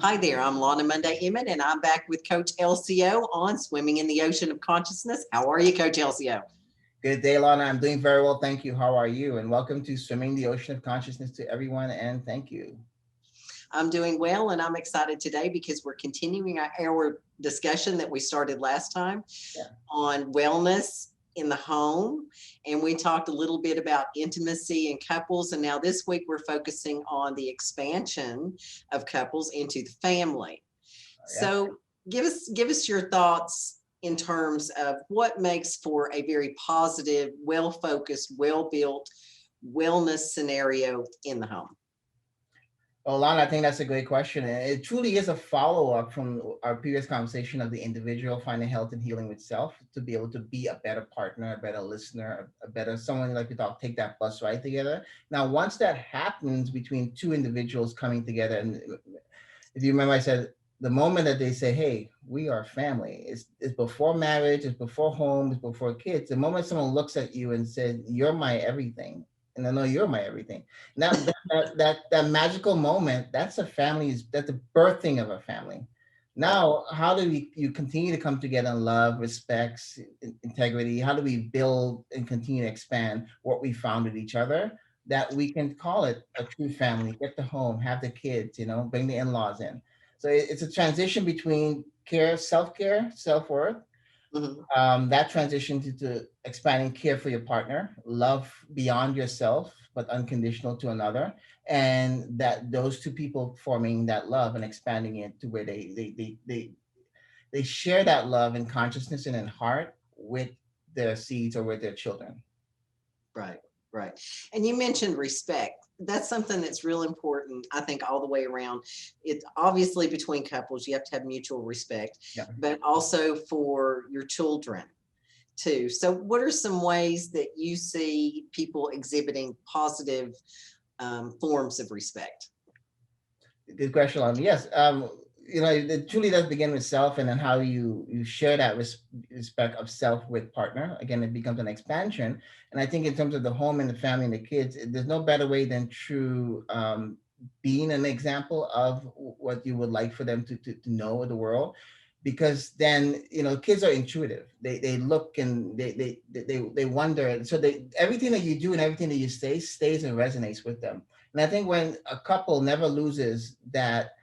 Hi there, I'm Lana Monday Emmett, and I'm back with Coach LCO on Swimming in the Ocean of Consciousness. How are you, Coach LCO? Good day, Lana. I'm doing very well. Thank you. How are you? And welcome to Swimming the Ocean of Consciousness to everyone. And thank you. I'm doing well, and I'm excited today because we're continuing our discussion that we started last time Yeah. on wellness in the home. And we talked a little bit about intimacy and couples. And now this week we're focusing on the expansion of couples into the family. Yeah. So give us your thoughts in terms of what makes for a very positive, well-focused, well-built wellness scenario in the home. Well, Lana, I think that's a great question. And it truly is a follow-up from our previous conversation of the individual finding health and healing with self to be able to be a better partner, a better listener, a better someone like we talk, take that bus ride together. Now, once that happens between two individuals coming together, and if you remember, I said the moment that they say, "Hey, we are family," it's before marriage, it's before home, it's before kids. The moment someone looks at you and says, "You're my everything," and I know you're my everything. Now that magical moment, that's a family's that's the birthing of a family. Right. Now, how do you continue to come together in love, respects, integrity? How do we build and continue to expand what we found with each other? That we can call it a true family, get the home, have the kids, bring the in-laws in. So it's a transition between care, self-care, self-worth, Mhm. that transition to expanding care for your partner, love beyond yourself, but unconditional to another. And that those two people forming that love and expanding it to where they share that love and consciousness and in heart with their seeds or with their children. Right, right. And you mentioned respect. That's something that's real important, I think, all the way around. It's obviously between couples, you have to have mutual respect, Yeah. but also for your children too. So, what are some ways that you see people exhibiting positive forms of respect? Good question, Lon. Yes, it truly does begin with self, and then how you share that respect of self with partner. Again, it becomes an expansion, and I think in terms of the home and the family and the kids, there's no better way than true being an example of what you would like for them to know the world, because then kids are intuitive. They look and they wonder, so they everything that you do and everything that you say stays and resonates with them. And I think when a couple never loses that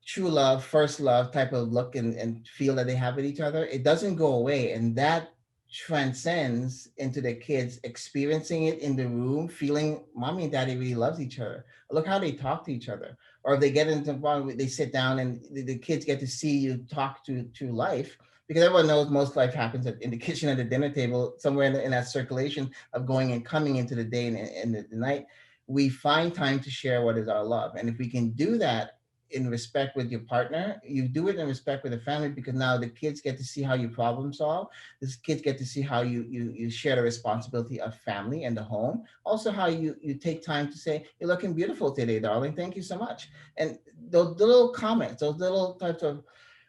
true love, first love type of look and feel that they have with each other, it doesn't go away. And that transcends into the kids experiencing it in the room, feeling mommy and daddy really loves each other. Look how they talk to each other. Or if they get into one, they sit down and the kids get to see you talk to life. Because everyone knows most life happens in the kitchen at the dinner table, somewhere in that circulation of going and coming into the day and the night. We find time to share what is our love. And if we can do that in respect with your partner, you do it in respect with the family, because now the kids get to see how you problem solve. The kids get to see how you share the responsibility of family and the home. Also how you take time to say, "You're looking beautiful today, darling. Thank you so much." And those little comments, those little types of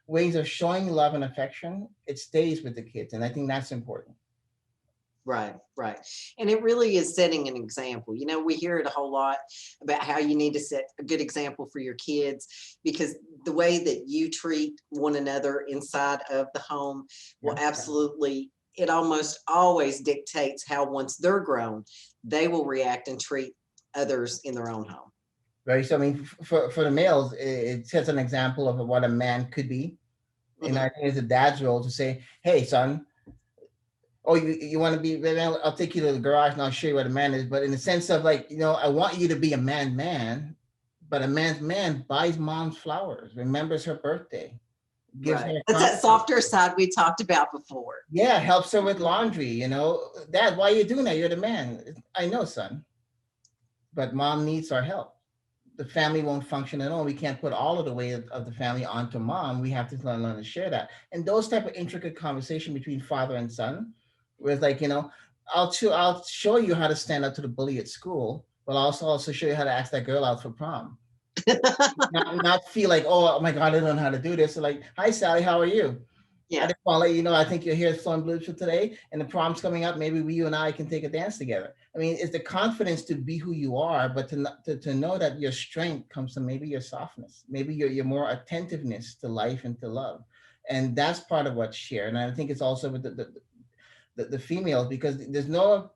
ways of showing love and affection, it stays with the kids. And I think that's important. Right, right. And it really is setting an example. We hear it a whole lot about how you need to set a good example for your kids, because the way that you treat one another inside of the home will Yeah. absolutely, it almost always dictates how, once they're grown, they will react and treat others in their own home. Right. So I mean, for the males, it sets an example of what a man could be. And Mhm. I think it's a dad's role to say, "Hey, son, oh, you want to be, man, I'll take you to the garage and I'll show you what a man is." But in the sense of like, I want you to be a man, but a man's man buys mom's flowers, remembers her birthday, gives her Right. a That's that compliment. softer side we talked about before. Yeah, helps her with laundry, Dad, why are you doing that? You're the man. I know, son, but mom needs our help. The family won't function at all. We can't put all of the weight of the family onto mom. We have to learn to share that. And those type of intricate conversation between father and son, where it's like, I'll show you how to stand up to the bully at school, but I'll also show you how to ask that girl out for prom. Not feel like, oh my God, I don't know how to do this. So like, "Hi Sally, how are you?" I Yeah. just want to let you know, I think your hair is flowing beautiful today, and the prom's coming up. Maybe you and I can take a dance together. I mean, it's the confidence to be who you are, but to know that your strength comes from maybe your softness, maybe your more attentiveness to life and to love. And that's part of what's shared. And I think it's also with the females, because there's no,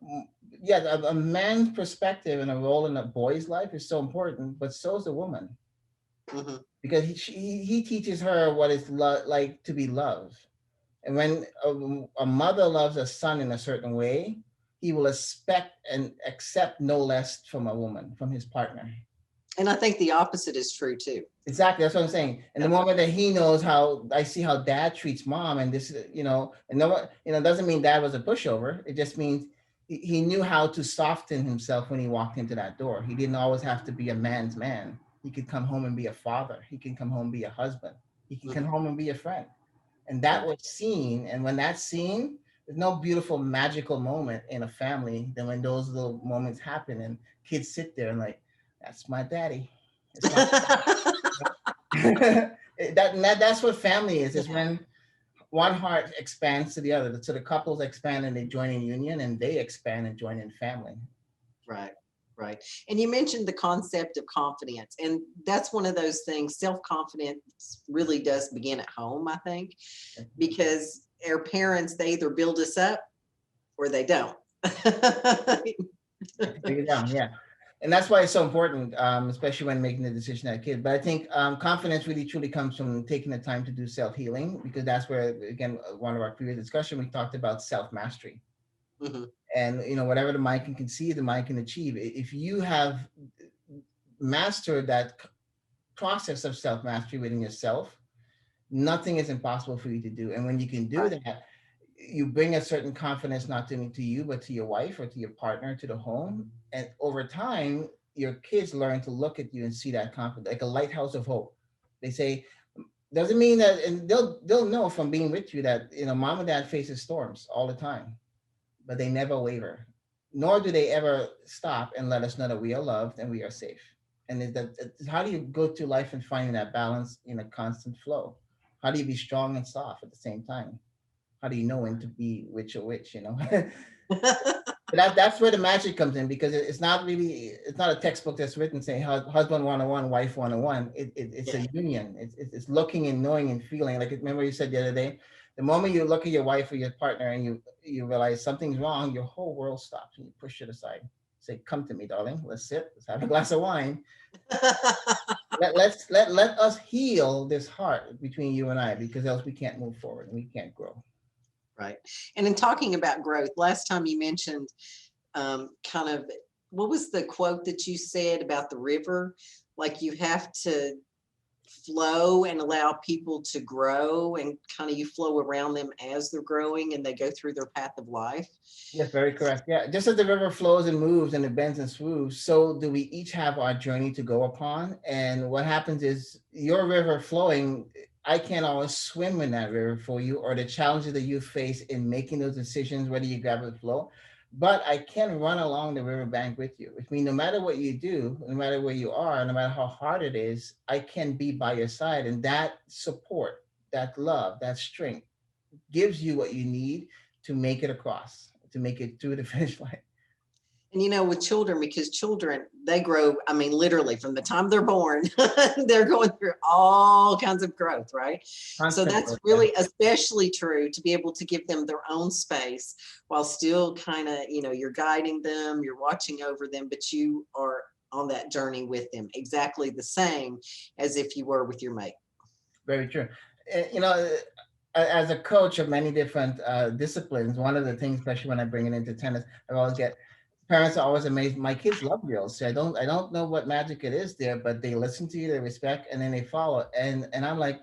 yeah, a man's perspective and a role in a boy's life is so important, but so is the woman, Hmm. because he teaches her what it's like to be loved. And when a mother loves a son in a certain way, he will expect and accept no less from a woman, from his partner. And I think the opposite is true too. Exactly, that's what I'm saying. And the Yeah. moment that he knows how I see how dad treats mom, and this, and no, doesn't mean dad was a pushover. It just means he knew how to soften himself when he walked into that door. He didn't always have to be a man's man. He could come home and be a father. He can come home and be a husband. He can come Hmm. home and be a friend. And that Right. was seen. And when that's seen, there's no beautiful magical moment in a family than when those little moments happen and kids sit there and like, that's my daddy. It's my that's what family is. It's Yeah. when one heart expands to the other. So the couples expand and they join in union, and they expand and join in family. Right. Right. And you mentioned the concept of confidence, and that's one of those things. Self confidence really does begin at home, I think, because our parents, they either build us up or they don't. Break it down, yeah. And that's why it's so important, especially when making the decision as a kid. But I think confidence really truly comes from taking the time to do self healing, because that's where, again, one of our previous discussion, we talked about self mastery. Hmm. And whatever the mind can conceive, the mind can achieve. If you have mastered that process of self mastery within yourself, nothing is impossible for you to do. And when you can do Right. that, you bring a certain confidence, not only to you, but to your wife or to your partner, to the home. And over time, your kids learn to look at you and see that confidence, like a lighthouse of hope. They say, doesn't mean that, and they'll know from being with you that mom and dad faces storms all the time, but they never waver, nor do they ever stop and let us know that we are loved and we are safe. And how do you go through life and finding that balance in a constant flow? How do you be strong and soft at the same time? How do you know when to be which or which? But that's where the magic comes in, because it's not a textbook that's written saying husband 101, wife 101. It's Yeah. a union. It's looking and knowing and feeling. Like, remember you said the other day, the moment you look at your wife or your partner and you realize something's wrong, your whole world stops and you push it aside. Say, come to me, darling. Let's sit. Let's have a glass of wine. Let us heal this heart between you and I, because else we can't move forward and we can't grow. Right. And in talking about growth, last time you mentioned kind of, what was the quote that you said about the river? Like you have to flow and allow people to grow, and kind of you flow around them as they're growing and they go through their path of life. Yes, very correct. Yeah, just as the river flows and moves and it bends and swoops, so do we each have our journey to go upon. And what happens is your river flowing, I can't always swim in that river for you, or the challenges that you face in making those decisions, whether you grab or flow. But I can run along the riverbank with you, which means no matter what you do, no matter where you are, no matter how hard it is, I can be by your side. And that support, that love, that strength gives you what you need to make it across, to make it through the finish line. And with children, because children, they grow, I mean, literally from the time they're born, they're going through all kinds of growth, right? So Constant that's growth, yeah. really especially true to be able to give them their own space while still kind of, you're guiding them, you're watching over them, but you are on that journey with them exactly the same as if you were with your mate. Very true. As a coach of many different disciplines, one of the things, especially when I bring it into tennis, I always get parents are always amazed. My kids love drills. So I don't know what magic it is there, but they listen to you, they respect, and then they follow. And I'm like,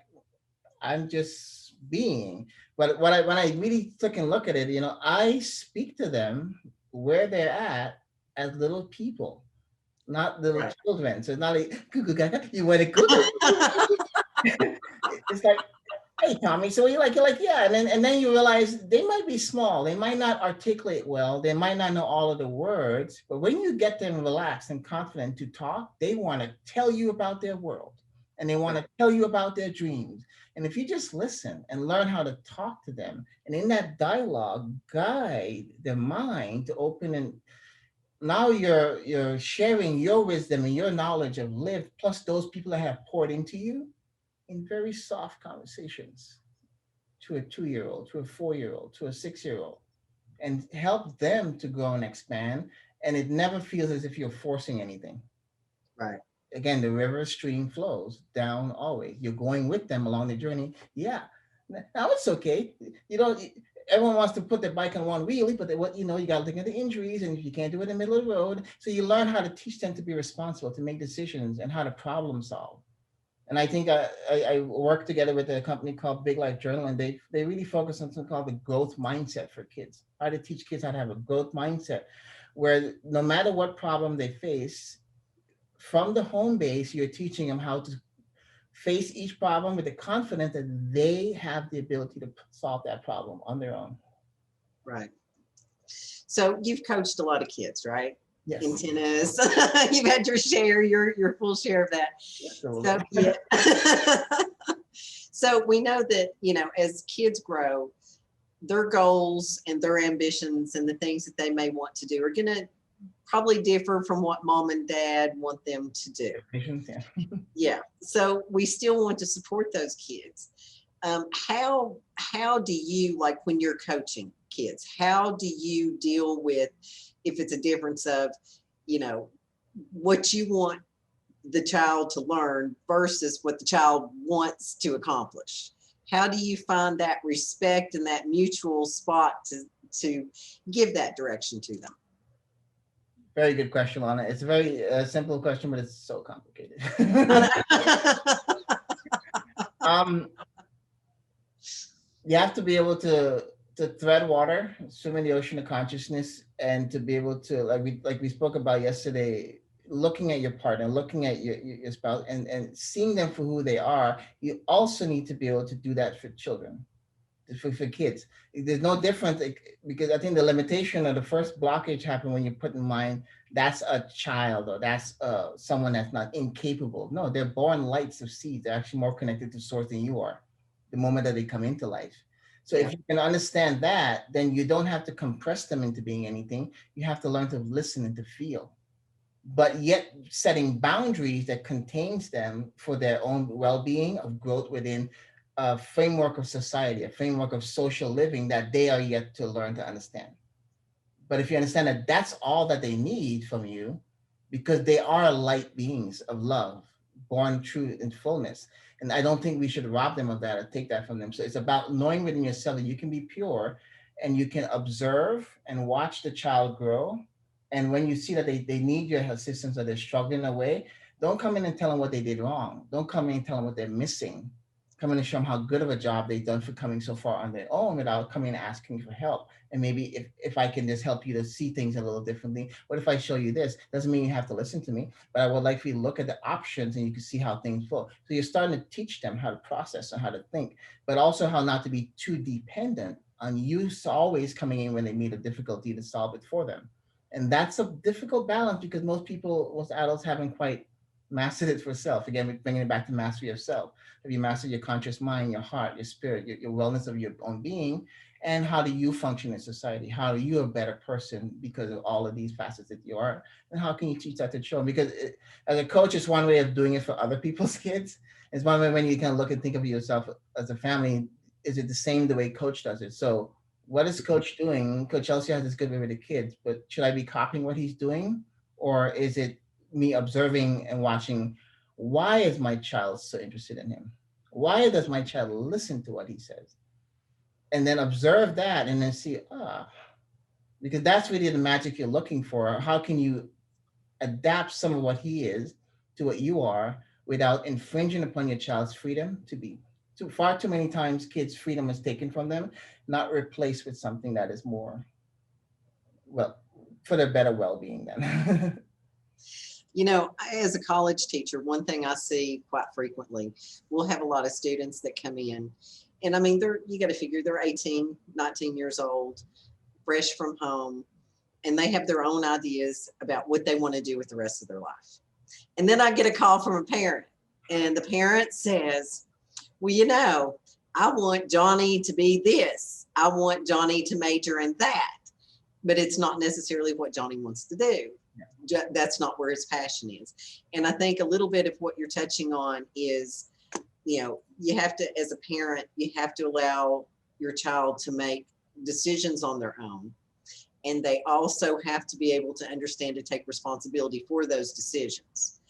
I'm just being. But when I really took and look at it, I speak to them where they're at as little people, not little Right. children. So it's not like "Goo goo gaga, you want to go?" It's like, "Hey Tommy, so you're like yeah," and then you realize they might be small, they might not articulate well, they might not know all of the words, but when you get them relaxed and confident to talk, they want to tell you about their world. and they want to tell you about their dreams. And if you just listen and learn how to talk to them, and in that dialogue, guide their mind to open, and now you're sharing your wisdom and your knowledge of live, plus those people that have poured into you in very soft conversations, to a 2 year old, to a 4 year old, to a 6 year old, and help them to grow and expand. And it never feels as if you're forcing anything. Right. Again, the river stream flows down always. You're going with them along the journey. Yeah. Now it's okay. You know, everyone wants to put their bike on one wheel, but what you got to think of the injuries, and if you can't do it in the middle of the road, so you learn how to teach them to be responsible, to make decisions, and how to problem solve. And I think I work together with a company called Big Life Journal, and they really focus on something called the growth mindset for kids. How to teach kids how to have a growth mindset, where no matter what problem they face, from the home base, you're teaching them how to face each problem with the confidence that they have the ability to solve that problem on their own. Right. So you've coached a lot of kids, right? In Yes. tennis. You've had your share, your full share of that. Yes. So yeah. So we know that, as kids grow, their goals and their ambitions and the things that they may want to do are going to probably differ from what mom and dad want them to do. Yeah. Yeah. So we still want to support those kids. How do you, like when you're coaching kids, how do you deal with if it's a difference of, what you want the child to learn versus what the child wants to accomplish? How do you find that respect and that mutual spot to give that direction to them? Very good question, Lana. It's a very simple question, but it's so complicated. um, you have to be able to tread water, swim in the ocean of consciousness, and to be able to, like we spoke about yesterday, looking at your partner, looking at your spouse, and seeing them for who they are. You also need to be able to do that for children, for kids. There's no difference, because I think the limitation of the first blockage happened when you put in mind that's a child, or that's someone that's not incapable. No, they're born lights of seeds. They're actually more connected to source than you are the moment that they come into life. So Yeah. if you can understand that, then you don't have to compress them into being anything. You have to learn to listen and to feel, but yet setting boundaries that contains them for their own well-being of growth within a framework of society, a framework of social living that they are yet to learn to understand. But if you understand that that's all that they need from you, because they are light beings of love, born true in fullness. And I don't think we should rob them of that or take that from them. So it's about knowing within yourself that you can be pure, and you can observe and watch the child grow. And when you see that they need your assistance, or they're struggling away, don't come in and tell them what they did wrong. Don't come in and tell them what they're missing. Come in and show them how good of a job they've done for coming so far on their own without coming and asking for help. And maybe if I can just help you to see things a little differently. What if I show you this? Doesn't mean you have to listen to me, but I would like for you to look at the options and you can see how things flow. So you're starting to teach them how to process and how to think, but also how not to be too dependent on you always coming in when they meet a difficulty to solve it for them. And that's a difficult balance, because most adults haven't quite mastered it for self. Again, we're bringing it back to mastery of self. Have you mastered your conscious mind, your heart, your spirit, your wellness of your own being? And how do you function in society? How are you a better person because of all of these facets that you are? And how can you teach that to children? Because as a coach, it's one way of doing it for other people's kids. It's one way when you can look and think of yourself as a family. Is it the same the way coach does it? So what is coach doing? Coach Elsie has this good way with the kids, but should I be copying what he's doing? Or is it me observing and watching, why is my child so interested in him? Why does my child listen to what he says? And then observe that and then see, because that's really the magic you're looking for. How can you adapt some of what he is to what you are without infringing upon your child's freedom to be? Far too many times, kids' freedom is taken from them, not replaced with something that is more, well, for their better well-being then. As a college teacher, one thing I see quite frequently, we'll have a lot of students that come in, and I mean, you got to figure they're 18, 19 years old, fresh from home, and they have their own ideas about what they want to do with the rest of their life. And then I get a call from a parent, and the parent says, well, I want Johnny to be this. I want Johnny to major in that. But it's not necessarily what Johnny wants to do. That's not where his passion is. And I think a little bit of what you're touching on is, you have to, as a parent, you have to allow your child to make decisions on their own. And they also have to be able to understand to take responsibility for those decisions.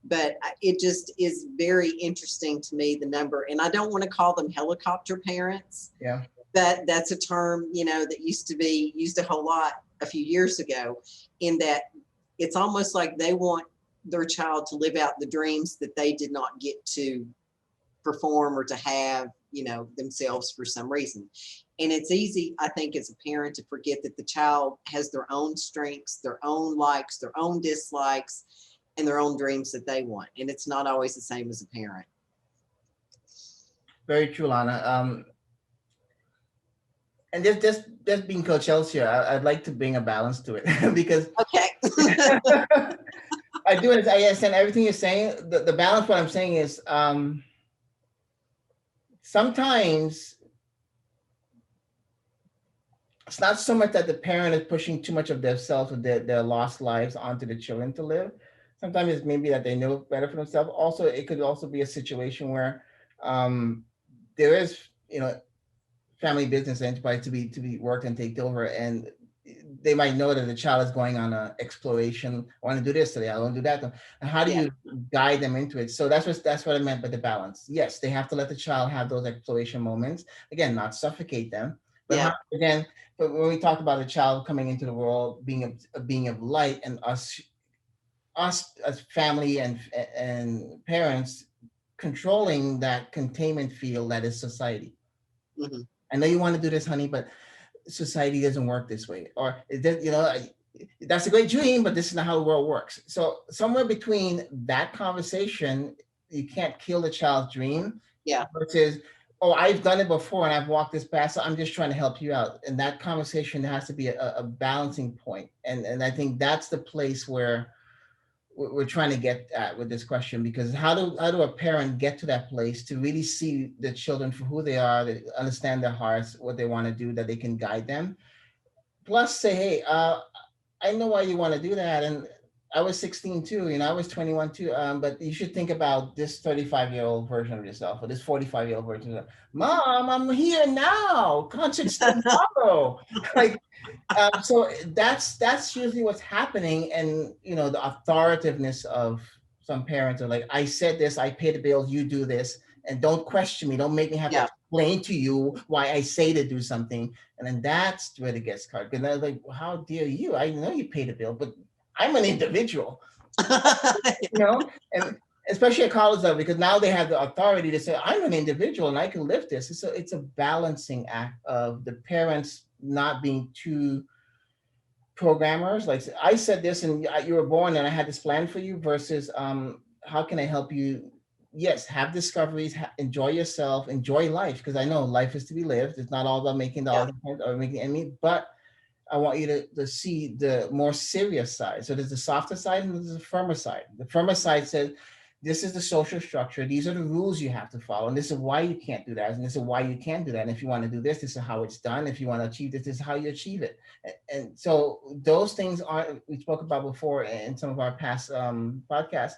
But it just is very interesting to me, the number, and I don't want to call them helicopter parents. Yeah. But that's a term, that used to be used a whole lot a few years ago, in that it's almost like they want their child to live out the dreams that they did not get to perform or to have, themselves for some reason. And it's easy, I think, as a parent to forget that the child has their own strengths, their own likes, their own dislikes, and their own dreams that they want. And it's not always the same as a parent. Very true, Lana. And just being Coach Chelsea, I'd like to bring a balance to it because Okay. I do understand everything you're saying. The balance, what I'm saying is sometimes it's not so much that the parent is pushing too much of themselves or their lost lives onto the children to live. Sometimes it's maybe that they know better for themselves. Also, it could also be a situation where there is, family business enterprise to be worked and taken over, and they might know that the child is going on an exploration. I want to do this today. I want to do that. And how do you guide them into it? So that's what I meant by the balance. Yes, they have to let the child have those exploration moments. Again, not suffocate them. But but when we talk about a child coming into the world, being a being of light, and us as family and parents controlling that containment field that is society. Mm-hmm. I know you want to do this, honey, but society doesn't work this way. Or that's a great dream, but this is not how the world works. So somewhere between that conversation, you can't kill the child's dream. Yeah. Versus, oh, I've done it before and I've walked this path, so I'm just trying to help you out. And that conversation has to be a balancing point. And I think that's the place where we're trying to get at with this question, because how do a parent get to that place to really see the children for who they are, they understand their hearts, what they want to do, that they can guide them, plus say, hey, I know why you want to do that, and I was 16 too, I was 21 too, but you should think about this 35-year-old version of yourself, or this 45-year-old version of, Mom, I'm here now, concerts tomorrow. Like, so that's usually what's happening. And the authoritativeness of some parents are like, I said this, I pay the bills, you do this, and don't question me, don't make me have to explain to you why I say to do something. And then that's where it gets hard, because they're like, well, how dare you, I know you pay the bill, but I'm an individual. And especially at college level, because now they have the authority to say, I'm an individual and I can live this. It's a balancing act of the parents not being too programmers. Like, I said this and you were born and I had this plan for you, versus how can I help you? Yes, have discoveries, enjoy yourself, enjoy life, because I know life is to be lived. It's not all about making dollars or making any, but I want you to see the more serious side. So there's the softer side and there's the firmer side. The firmer side says, this is the social structure. These are the rules you have to follow. And this is why you can't do that. And this is why you can do that. And if you want to do this, this is how it's done. If you want to achieve this, this is how you achieve it. And so those things we spoke about before in some of our past podcasts.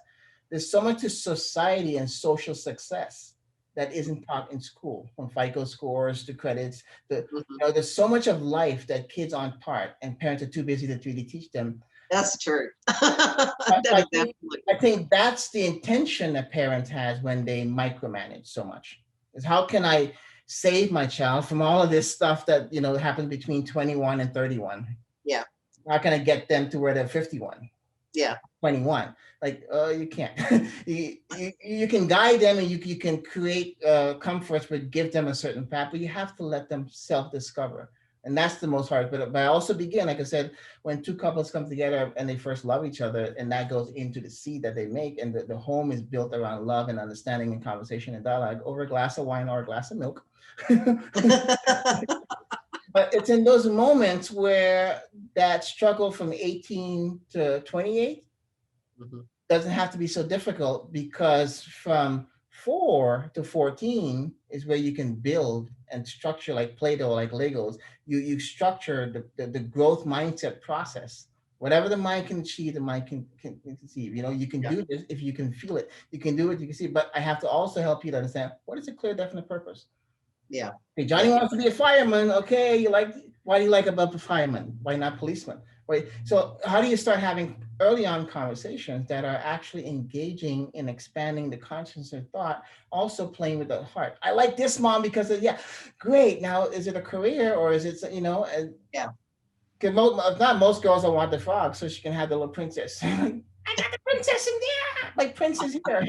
There's so much to society and social success that isn't taught in school, from FICO scores to credits. There's so much of life that kids aren't taught, and parents are too busy to really teach them. That's true. I think that's the intention that parents has when they micromanage so much. Is how can I save my child from all of this stuff that happens between 21 and 31? Yeah. How can I get them to where they're 51? Yeah. 21. Like, you can't. you can guide them, and you can create comforts, but give them a certain path, but you have to let them self-discover. And that's the most hard. But I also begin, like I said, when two couples come together and they first love each other, and that goes into the seed that they make, and the home is built around love and understanding and conversation and dialogue over a glass of wine or a glass of milk. But it's in those moments where that struggle from 18 to 28, doesn't have to be so difficult, because from 4 to 14 is where you can build and structure, like Play-Doh, like Legos. You structure the growth mindset process. Whatever the mind can achieve, the mind can conceive. You can Yeah. do this if you can feel it. You can do it, you can see. But I have to also help you to understand what is a clear, definite purpose. Yeah. Okay, Johnny Yeah. wants to be a fireman. Okay, why do you like above a fireman? Why not policeman? Right. So how do you start having early on conversations that are actually engaging in expanding the conscious and thought, also playing with the heart? I like this, mom, because of, yeah, great. Now, is it a career, or is it, and Yeah. because not most girls don't want the frog, so she can have the little princess. I got the princess in there, like Prince is here.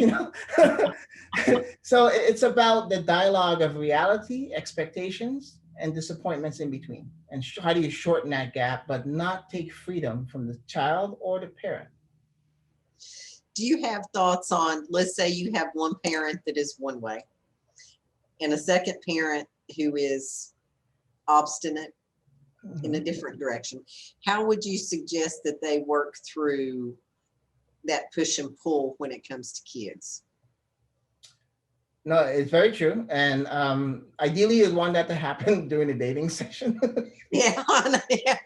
So it's about the dialogue of reality, expectations, and disappointments in between. And how do you shorten that gap, but not take freedom from the child or the parent? Do you have thoughts on, let's say you have one parent that is one way and a second parent who is obstinate in a Mhm. different direction? How would you suggest that they work through that push and pull when it comes to kids? No, it's very true. And ideally, you'd want that to happen during the dating session. Yeah, yeah,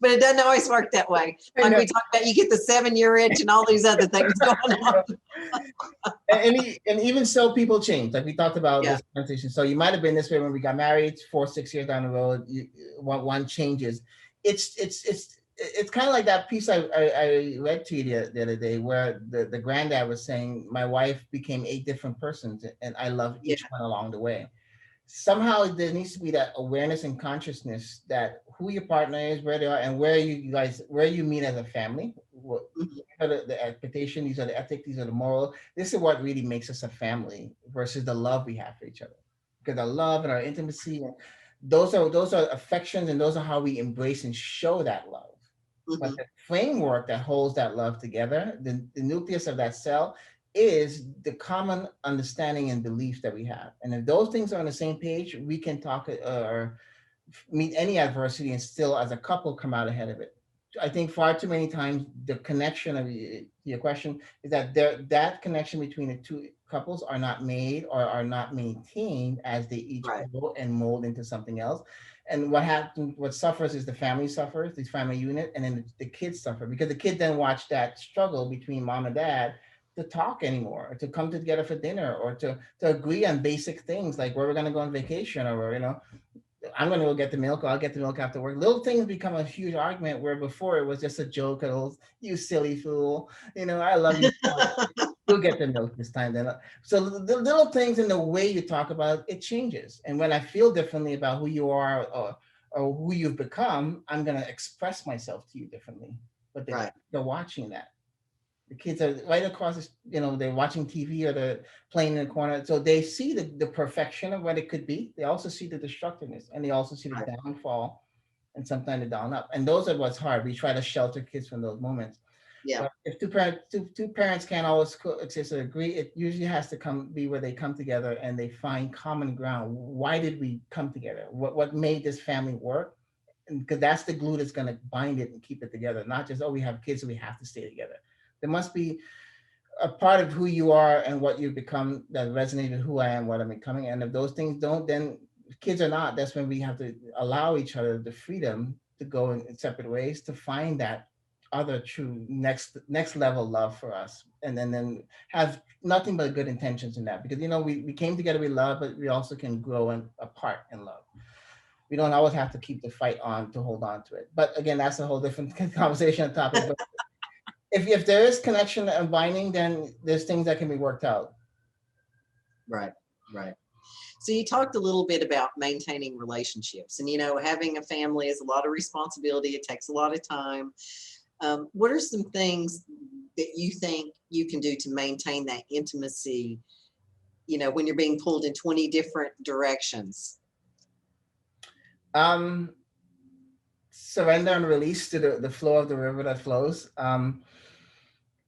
but it doesn't always work that way. I Like know. we talked about, you get the 7-year itch and all these other things going on. And even so, people change. Like we talked about Yeah, this conversation. So you might have been this way when we got married. 4, 6 years down the road, one changes. It's kind of like that piece I read to you the other day, where the granddad was saying, my wife became 8 different persons, and I love yeah, each one along the way. Somehow there needs to be that awareness and consciousness that who your partner is, where they are, and where you meet as a family. What mhm, are the expectation, these are the ethics, these are the moral. This is what really makes us a family versus the love we have for each other. Because our love and our intimacy, those are affections, and those are how we embrace and show that love. But mhm, the framework that holds that love together, the nucleus of that cell, is the common understanding and belief that we have. And if those things are on the same page, we can talk or meet any adversity and still, as a couple, come out ahead of it. I think far too many times the connection of your question is that that connection between the two couples are not made or are not maintained as they each right, grow and mold into something else. And what suffers is the family suffers, the family unit, and then the kids suffer, because the kid then watch that struggle between mom and dad to talk anymore, or to come together for dinner, or to agree on basic things like where we're going to go on vacation, or I'm gonna go get the milk, or I'll get the milk after work. Little things become a huge argument, where before it was just a joke. You silly fool, I love you so much. You'll get the milk this time. Then, so the little things in the way you talk about it changes. And when I feel differently about who you are, or who you've become, I'm gonna express myself to you differently. But right, they're watching that. The kids are right across, they're watching TV, or they're playing in the corner. So they see the perfection of what it could be. They also see the destructiveness, and they also see the right. downfall, and sometimes the down up. And those are what's hard. We try to shelter kids from those moments. Yeah, But if two parents can't always coexist or agree, it usually has to be where they come together and they find common ground. Why did we come together? What made this family work? Because that's the glue that's going to bind it and keep it together. Not just, oh, we have kids, so we have to stay together. There must be a part of who you are and what you become that resonates with who I am, what I'm becoming. And if those things don't, then kids are not. That's when we have to allow each other the freedom to go in separate ways to find that other true next level love for us. And then have nothing but good intentions in that. Because we came together with love, but we also can grow apart in love. We don't always have to keep the fight on to hold on to it. But again, that's a whole different conversation topic. But if there is connection and binding, then there's things that can be worked out. right, right. So you talked a little bit about maintaining relationships, and having a family is a lot of responsibility. It takes a lot of time. What are some things that you think you can do to maintain that intimacy? When you're being pulled in 20 different directions. Um, Surrender and release to the flow of the river that flows.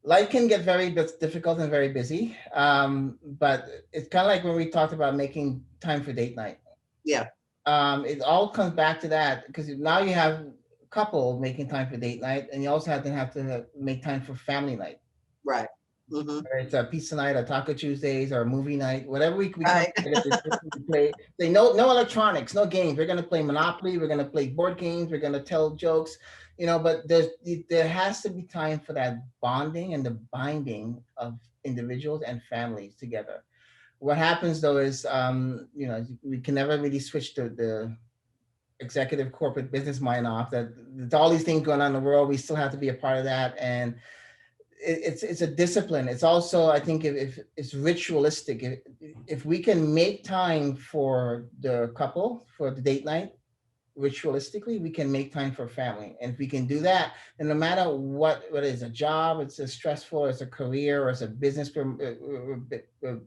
Life can get very difficult and very busy, but it's kind of like when we talked about making time for date night. Yeah, It all comes back to that, because now you have a couple making time for date night, and you also have to make time for family night. Right. Hmm. Or it's a pizza night, or Taco Tuesdays, or movie night, whatever we come Right. together to play. Say no electronics, no games. We're gonna play Monopoly. We're gonna play board games. We're gonna tell jokes. But there has to be time for that bonding and the binding of individuals and families together. What happens though is, we can never really switch the executive corporate business mind off. That there's all these things going on in the world. We still have to be a part of that, and it's a discipline. It's also, I think, if it's ritualistic. If we can make time for the couple for the date night, ritualistically, we can make time for family. And if we can do that, then no matter what is a job, it's a stressful, it's a career, or it's a business,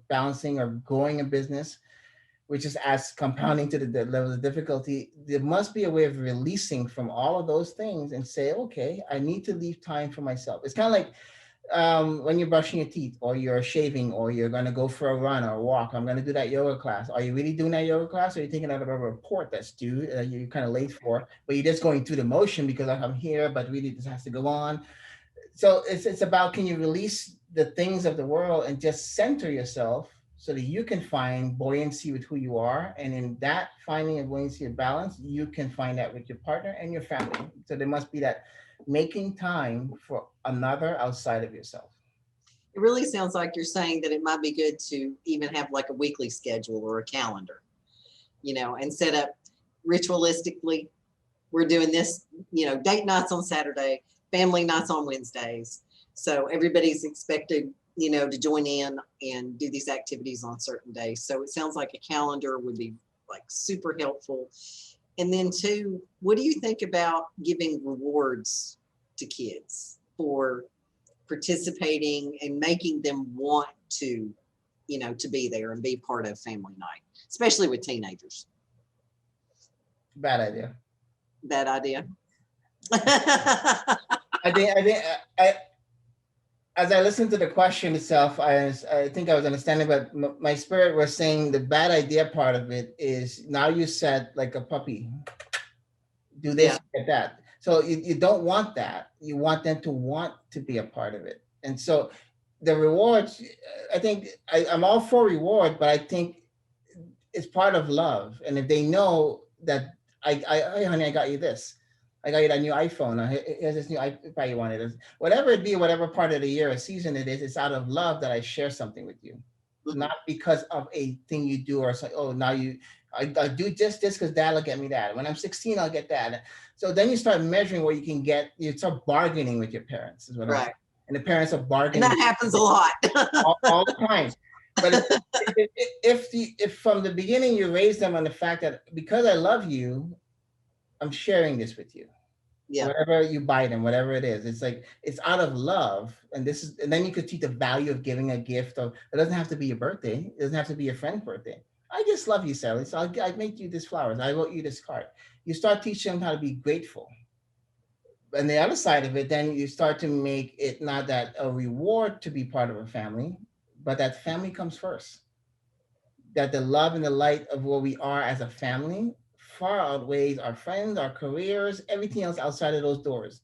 balancing or growing a business, which is as compounding to the level of difficulty, there must be a way of releasing from all of those things and say, okay, I need to leave time for myself. It's kind of like, when you're brushing your teeth, or you're shaving, or you're going to go for a run or a walk. I'm going to do that yoga class. Are you really doing that yoga class, or are you thinking of a report that's due, you're kind of late for, but you're just going through the motion because I'm here, but really this has to go on. So it's about, can you release the things of the world and just center yourself so that you can find buoyancy with who you are, and in that finding of buoyancy and balance, you can find that with your partner and your family. So there must be that making time for another outside of yourself. It really sounds like you're saying that it might be good to even have like a weekly schedule or a calendar, and set up ritualistically. We're doing this, date nights on Saturday, family nights on Wednesdays. So everybody's expected, to join in and do these activities on certain days. So it sounds like a calendar would be like super helpful. And then two, what do you think about giving rewards to kids for participating and making them want to be there and be part of family night, especially with teenagers? Bad idea. Bad idea. I think as I listened to the question itself, I think I was understanding, but my spirit was saying the bad idea part of it is, now you said like a puppy, do Yeah. this, get that. So you don't want that. You want them to want to be a part of it. And so the rewards, I think I'm all for reward, but I think it's part of love. And if they know that, hey honey, I got you this. I got you that new iPhone. Or here's this new iPad you wanted. Whatever it be, whatever part of the year or season it is, it's out of love that I share something with you. Mhm. Not because of a thing you do, or say, oh, now I do just this because dad will get me that. When I'm 16, I'll get that. So then you start measuring what you can get. You start bargaining with your parents, is what I'm saying. Right. And the parents are And bargaining that happens a lot. all the time. But if from the beginning you raise them on the fact that, because I love you, I'm sharing this with you. Yeah. Whatever you buy them, whatever it is, it's like, it's out of love. And then you could teach the value of giving a gift. Of, it doesn't have to be your birthday. It doesn't have to be your friend's birthday. I just love you, Sally. So I make you this flowers. I wrote you this card. You start teaching them how to be grateful. And the other side of it, then you start to make it not that a reward to be part of a family, but that family comes first. That the love and the light of what we are as a family far outweighs our friends, our careers, everything else outside of those doors.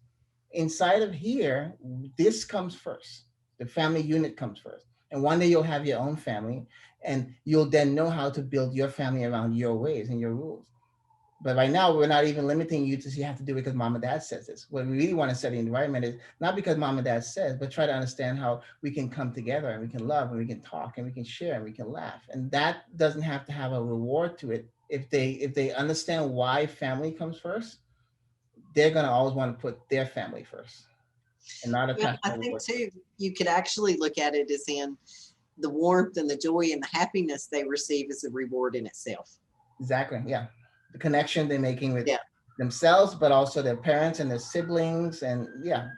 Inside of here, this comes first. The family unit comes first. And one day you'll have your own family, and you'll then know how to build your family around your ways and your rules. But right now, we're not even limiting you to say you have to do it because mom and dad says this. What we really want to set the environment is not because mom and dad says, but try to understand how we can come together and we can love and we can talk and we can share and we can laugh. And that doesn't have to have a reward to it. If they understand why family comes first, they're gonna always want to put their family first and not Well, attach I a think reward to it. too, you could actually look at it as in the warmth and the joy and the happiness they receive is a reward in itself. Exactly. Yeah. The connection they're making with Yeah. themselves, but also their parents and their siblings, and yeah,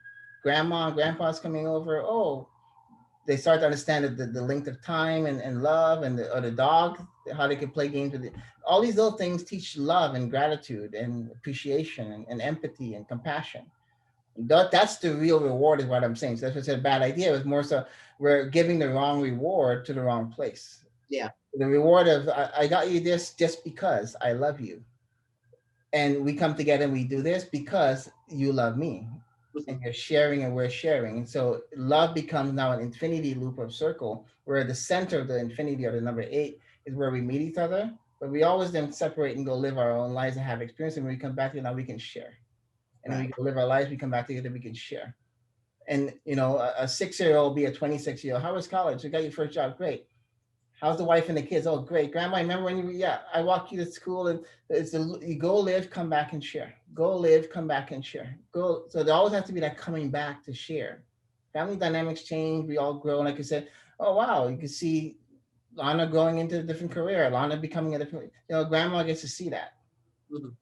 grandma and grandpa's coming over. Oh, they start to understand the length of time and love, and or the dog, how they can play games with it. All these little things teach love and gratitude and appreciation and empathy and compassion. That's the real reward, is what I'm saying. So that's what's a bad idea. It was more so we're giving the wrong reward to the wrong place. Yeah. The reward of, I got you this just because I love you. And we come together and we do this because you love me. Mhm. and you're sharing and we're sharing. And so love becomes now an infinity loop or circle where the center of the infinity or the number eight is where we meet each other. But we always then separate and go live our own lives and have experience. And when we come back to now we can share. And then we Right. go live our lives, we come back together, we can share. And a 6-year-old be a 26-year-old. How was college? You got your first job, great. How's the wife and the kids? Oh, great. Grandma, I remember when yeah, I walked you to school and you go live, come back and share. Go live, come back and share. Go. So there always has to be that coming back to share. Family dynamics change. We all grow. And like I said, oh, wow, you can see Lana going into a different career, Lana becoming a different, grandma gets to see that. Mhm.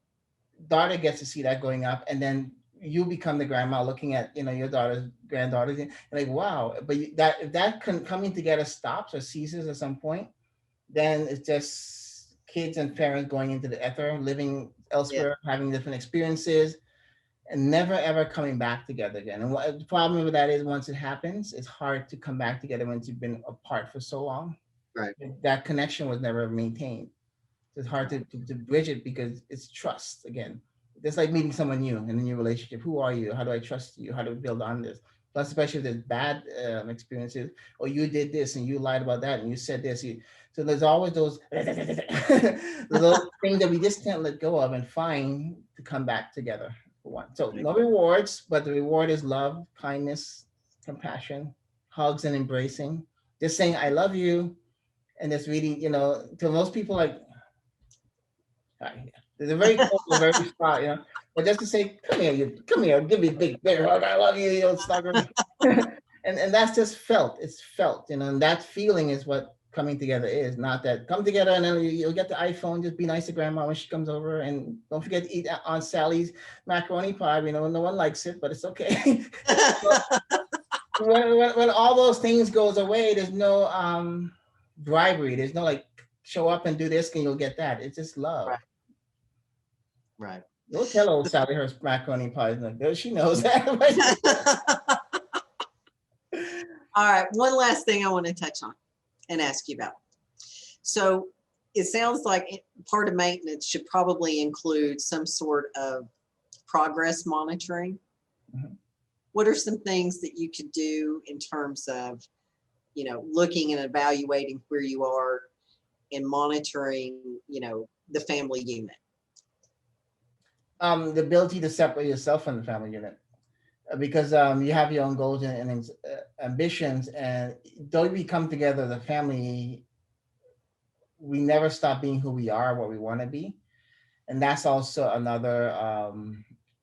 Daughter gets to see that going up. And then you become the grandma looking at, your daughter's granddaughters and like, wow. But that if that coming together stops or ceases at some point, then it's just kids and parents going into the ether, living Yeah. elsewhere, having different experiences, and never ever coming back together again. And what the problem with that is, once it happens, it's hard to come back together once you've been apart for so long. Right. That connection was never maintained. It's hard Right. to bridge it because it's trust again. It's like meeting someone new in a new relationship. Who are you? How do I trust you? How do we build on this? Plus, especially if there's bad experiences, or you did this and you lied about that and you said this. So there's always those those things that we just can't let go of and find to come back together for one. So Right. no rewards, but the reward is love, kindness, compassion, hugs and embracing. Just saying I love you, and just really, to most people like they're very cold, they're very spot, But just to say, come here, come here, give me a big bear hug. I love you, it's not gonna and that's just felt. It's felt, and that feeling is what coming together is. Not that come together and then you'll get the iPhone. Just be nice to grandma when she comes over, and don't forget to eat Aunt Sally's macaroni pie. No one likes it, but it's okay. when all those things goes away, there's no bribery. There's no like show up and do this and you'll get that. It's just love. Right. Right. You'll tell old Sally her macaroni pie is not good. She knows that. All right. One last thing I want to touch on and ask you about. So it sounds like part of maintenance should probably include some sort of progress monitoring. Mhm. What are some things that you could do in terms of, looking and evaluating where you are and monitoring, the family unit? The ability to separate yourself from the family unit. Because you have your own goals and ambitions, and though we come together as a family, we never stop being who we are, what we want to be, and that's also another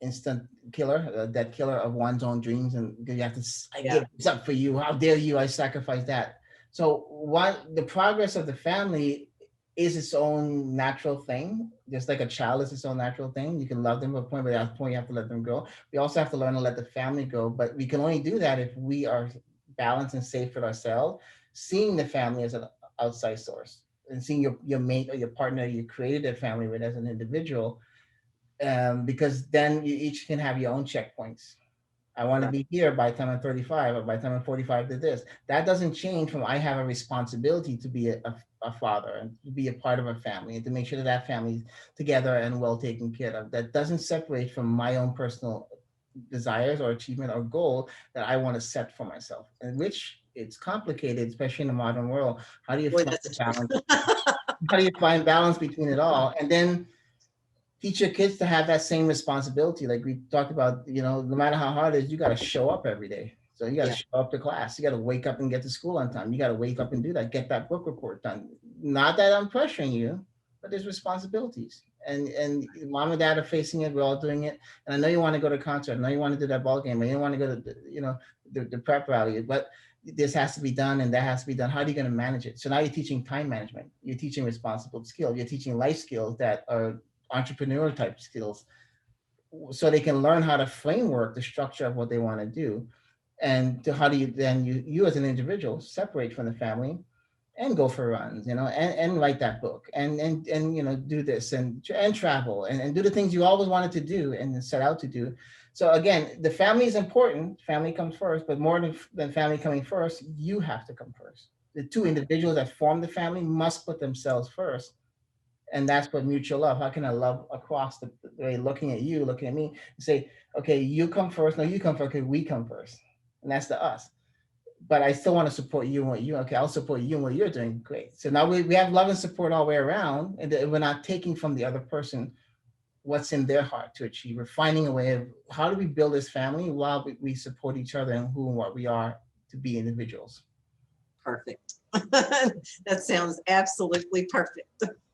instant killer, that killer of one's own dreams. And you have to, I Yeah. give this up for you. How dare you? I sacrifice that. So what the progress of the family is its own natural thing. Just like a child is its own natural thing. You can love them to a point, but at that point you have to let them go. We also have to learn to let the family go, but we can only do that if we are balanced and safe with ourselves, seeing the family as an outside source and seeing your mate or your partner you created a family with as an individual, because then you each can have your own checkpoints. I want to Right. be here by the time I'm 35, or by the time I'm 45 to this. That doesn't change from I have a responsibility to be a father and to be a part of a family and to make sure that that family's together and well taken care of. That doesn't separate from my own personal desires or achievement or goal that I want to set for myself, and which it's complicated, especially in the modern world. How do you Boy, find that's true. balance? How do you find balance between it all? And then teach your kids to have that same responsibility. Like we talked about, no matter how hard it is, you got to show up every day. So you got to Yeah. show up to class. You got to wake up and get to school on time. You got to wake up and do that. Get that book report done. Not that I'm pressuring you, but there's responsibilities. And mom and dad are facing it. We're all doing it. And I know you want to go to a concert. I know you want to do that ball game. I you want to go to the prep rally. But this has to be done and that has to be done. How are you going to manage it? So now you're teaching time management. You're teaching responsible skills. You're teaching life skills that are entrepreneur type skills, so they can learn how to framework the structure of what they want to do. And to how do you then you as an individual separate from the family and go for runs, and write that book and do this and travel and do the things you always wanted to do and set out to do. So again, the family is important. Family comes first, but more than family coming first, you have to come first. The two Right. individuals that form the family must put themselves first And that's what mutual love. How can I love across the way, looking at you, looking at me, and say, okay, you come first. No, you come first. Okay, we come first. And that's the us. But I still want to support you and what you, okay, I'll support you and what you're doing. Great. So now we have love and support all the way around. And we're not taking from the other person what's in their heart to achieve. We're finding a way of how do we build this family while we support each other and who and what we are to be individuals. Perfect. That sounds absolutely perfect.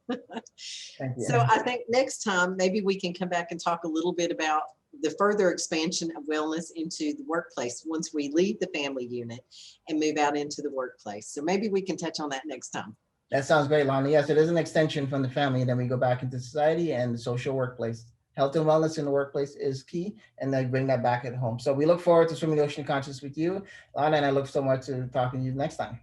Thank you. So I think next time, maybe we can come back and talk a little bit about the further expansion of wellness into the workplace once we leave the family unit and move out into the workplace. So maybe we can touch on that next time. That sounds great, Lonnie. Yes, it is an extension from the family, and then we go back into society and the social workplace. Health and wellness in the workplace is key, and then bring that back at home. So we look forward to swimming the ocean of conscious with you, Lana, and I look so much to talking to you next time.